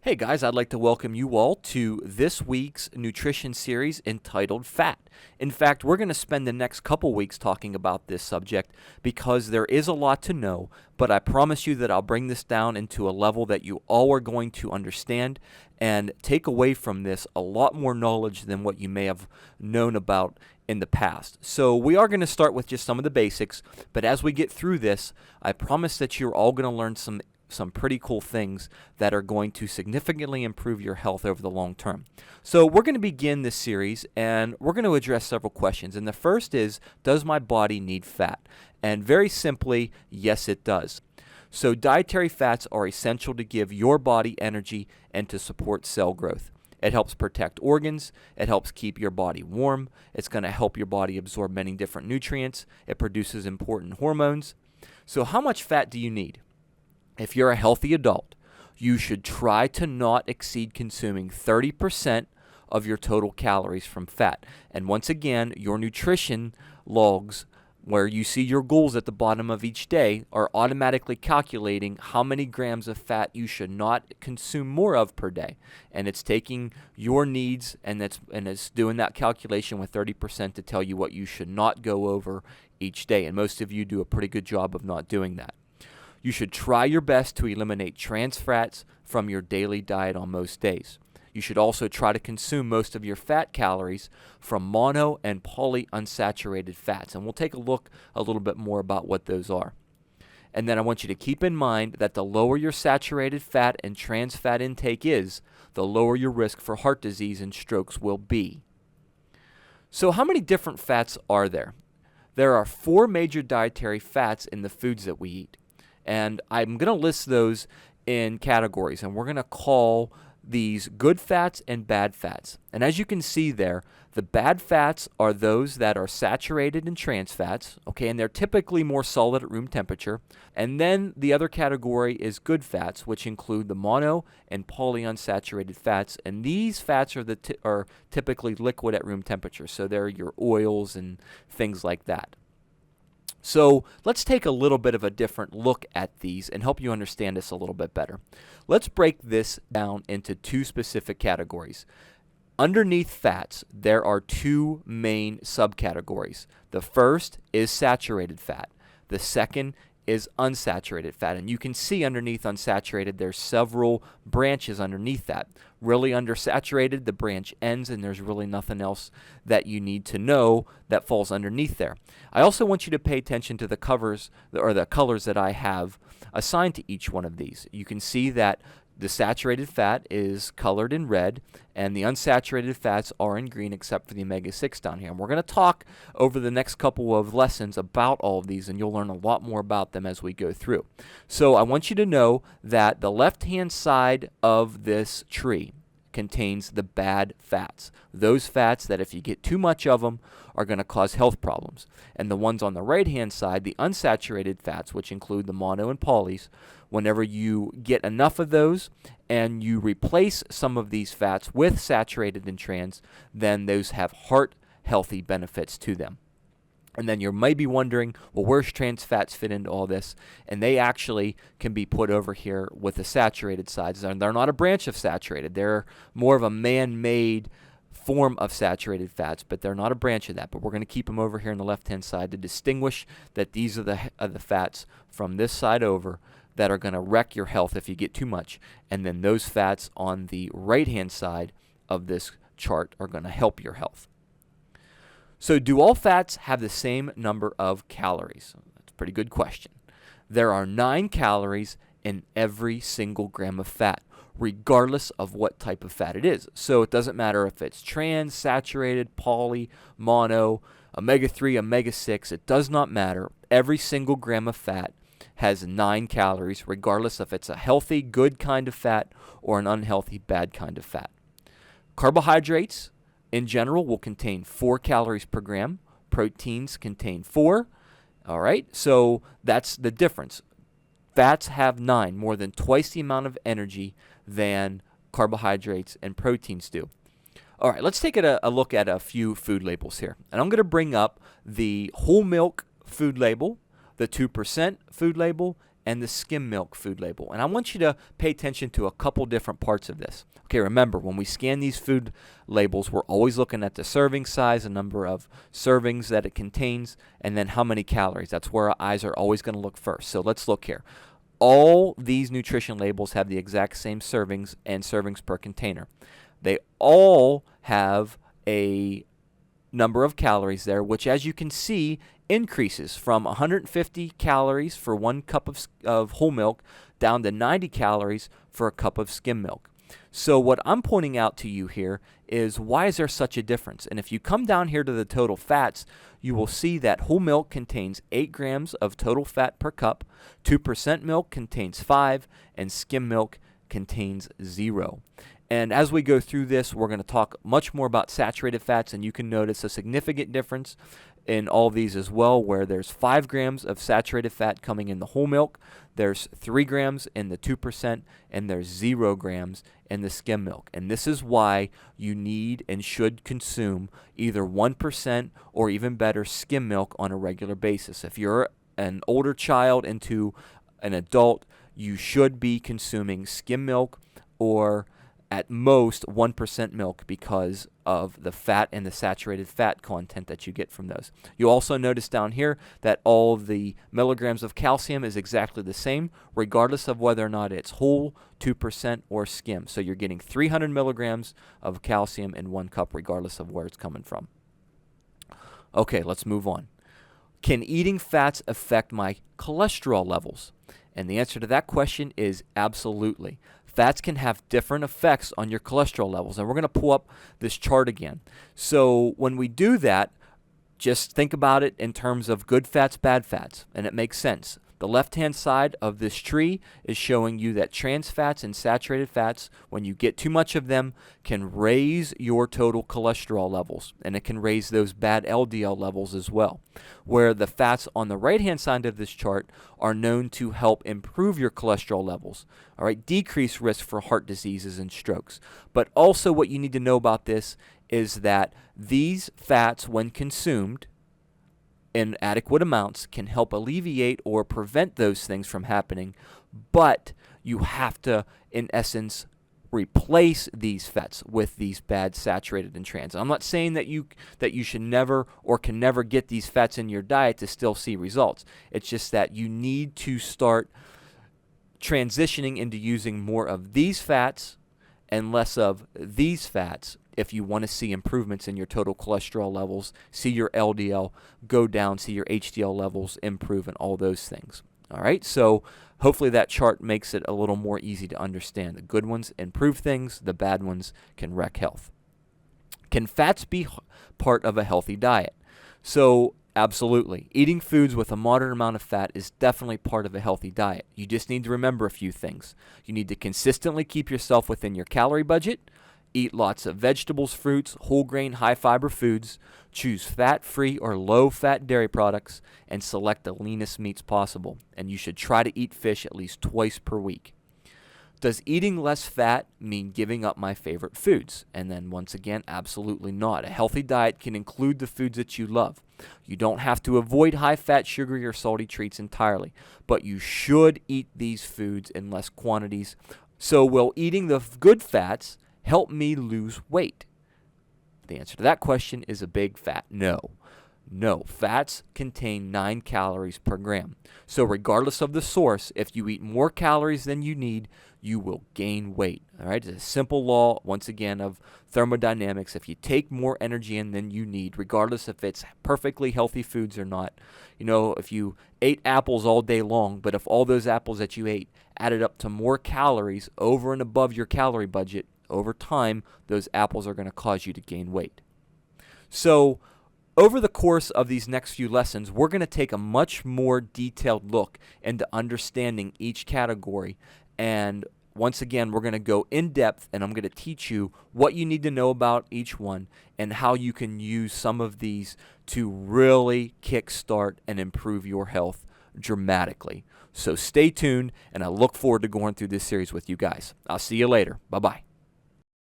Hey guys, I'd like to welcome you all to this week's nutrition series entitled Fat. In fact, we're going to spend the next couple weeks talking about this subject because there is a lot to know, but I promise you that I'll bring this down into a level that you all are going to understand and take away from this a lot more knowledge than what you may have known about in the past. So we are going to start with just some of the basics, but as we get through this, I promise that you're all going to learn some pretty cool things that are going to significantly improve your health over the long term. So we're going to begin this series and we're going to address several questions. And the first is, does my body need fat? And very simply, yes it does. So dietary fats are essential to give your body energy and to support cell growth. It helps protect organs. It helps keep your body warm. It's going to help your body absorb many different nutrients. It produces important hormones. So how much fat do you need? If you're a healthy adult, you should try to not exceed consuming 30% of your total calories from fat. And once again, your nutrition logs, where you see your goals at the bottom of each day, are automatically calculating how many grams of fat you should not consume more of per day. And it's taking your needs and it's doing that calculation with 30% to tell you what you should not go over each day. And most of you do a pretty good job of not doing that. You should try your best to eliminate trans fats from your daily diet on most days. You should also try to consume most of your fat calories from mono and polyunsaturated fats. And we'll take a look a little bit more about what those are. And then I want you to keep in mind that the lower your saturated fat and trans fat intake is, the lower your risk for heart disease and strokes will be. So how many different fats are there? There are 4 major dietary fats in the foods that we eat. And I'm going to list those in categories, and we're going to call these good fats and bad fats. And as you can see there, the bad fats are those that are saturated in trans fats, okay, and they're typically more solid at room temperature. And then the other category is good fats, which include the mono and polyunsaturated fats, and these fats are typically liquid at room temperature, so they're your oils and things like that. So let's take a little bit of a different look at these and help you understand this a little bit better. Let's break this down into 2 specific categories. Underneath fats, there are 2 main subcategories. The first is saturated fat. The second is unsaturated fat. And you can see underneath unsaturated, there's several branches underneath that. Really undersaturated, the branch ends, and there's really nothing else that you need to know that falls underneath there. I also want you to pay attention to the colors that I have assigned to each one of these. You can see that the saturated fat is colored in red, and the unsaturated fats are in green except for the omega-6 down here. And we're going to talk over the next couple of lessons about all of these, and you'll learn a lot more about them as we go through. So I want you to know that the left-hand side of this tree contains the bad fats. Those fats that if you get too much of them are going to cause health problems. And the ones on the right-hand side, the unsaturated fats, which include the mono and polys, whenever you get enough of those and you replace some of these fats with saturated and trans, then those have heart healthy benefits to them. And then you might be wondering, well, where's trans fats fit into all this? And they actually can be put over here with the saturated sides. They're not a branch of saturated. They're more of a man-made form of saturated fats, but they're not a branch of that. But we're going to keep them over here on the left-hand side to distinguish that these are the fats from this side over that are going to wreck your health if you get too much. And then those fats on the right-hand side of this chart are going to help your health. So do all fats have the same number of calories? That's a pretty good question. There are 9 calories in every single gram of fat, regardless of what type of fat it is. So it doesn't matter if it's trans, saturated, poly, mono, omega-3, omega-6, it does not matter. Every single gram of fat has 9 calories, regardless if it's a healthy, good kind of fat or an unhealthy, bad kind of fat. Carbohydrates in general will contain 4 calories per gram. Proteins contain 4. All right, so that's the difference. Fats have 9, more than twice the amount of energy than carbohydrates and proteins do. All right, let's take a look at a few food labels here. And I'm going to bring up the whole milk food label, the 2% food label, and the skim milk food label. And I want you to pay attention to a couple different parts of this. Okay, remember, when we scan these food labels, we're always looking at the serving size, the number of servings that it contains, and then how many calories. That's where our eyes are always going to look first. So let's look here. All these nutrition labels have the exact same servings and servings per container. They all have a number of calories there, which, as you can see, increases from 150 calories for 1 cup of whole milk down to 90 calories for a cup of skim milk. So what I'm pointing out to you here is, why is there such a difference? And if you come down here to the total fats, you will see that whole milk contains 8 grams of total fat per cup, 2% milk contains 5, and skim milk contains 0. And as we go through this, we're going to talk much more about saturated fats, and you can notice a significant difference in all these as well, where there's 5 grams of saturated fat coming in the whole milk, there's 3 grams in the 2%, and there's 0 grams in the skim milk. And this is why you need and should consume either 1% or even better skim milk on a regular basis. If you're an older child into an adult, you should be consuming skim milk or at most 1% milk because of the fat and the saturated fat content that you get from those. You'll also notice down here that all the milligrams of calcium is exactly the same, regardless of whether or not it's whole, 2%, or skim. So you're getting 300 milligrams of calcium in 1 cup, regardless of where it's coming from. Okay, let's move on. Can eating fats affect my cholesterol levels? And the answer to that question is absolutely. Fats can have different effects on your cholesterol levels. And we're going to pull up this chart again. So when we do that, just think about it in terms of good fats, bad fats, and it makes sense. The left-hand side of this tree is showing you that trans fats and saturated fats, when you get too much of them, can raise your total cholesterol levels, and it can raise those bad LDL levels as well. Where the fats on the right-hand side of this chart are known to help improve your cholesterol levels, all right, decrease risk for heart diseases and strokes. But also what you need to know about this is that these fats, when consumed in adequate amounts, can help alleviate or prevent those things from happening, but you have to, in essence, replace these fats with these bad saturated and trans. I'm not saying that you should never or can never get these fats in your diet to still see results. It's just that you need to start transitioning into using more of these fats and less of these fats if you want to see improvements in your total cholesterol levels, see your LDL go down, see your HDL levels improve, and all those things. All right, so hopefully that chart makes it a little more easy to understand. The good ones improve things, the bad ones can wreck health. Can fats be part of a healthy diet? So absolutely. Eating foods with a moderate amount of fat is definitely part of a healthy diet. You just need to remember a few things. You need to consistently keep yourself within your calorie budget, eat lots of vegetables, fruits, whole grain, high fiber foods, choose fat-free or low-fat dairy products, and select the leanest meats possible. And you should try to eat fish at least twice per week. Does eating less fat mean giving up my favorite foods? And then once again, absolutely not. A healthy diet can include the foods that you love. You don't have to avoid high-fat, sugary, or salty treats entirely, but you should eat these foods in less quantities. So will eating the good fats help me lose weight? The answer to that question is a big fat no. No, fats contain 9 calories per gram. So regardless of the source, if you eat more calories than you need, you will gain weight. All right, it's a simple law, once again, of thermodynamics. If you take more energy in than you need, regardless if it's perfectly healthy foods or not, you know, if you ate apples all day long, but if all those apples that you ate added up to more calories over and above your calorie budget, over time, those apples are going to cause you to gain weight. So over the course of these next few lessons, we're going to take a much more detailed look into understanding each category. And once again, we're going to go in depth, and I'm going to teach you what you need to know about each one and how you can use some of these to really kickstart and improve your health dramatically. So stay tuned, and I look forward to going through this series with you guys. I'll see you later. Bye-bye.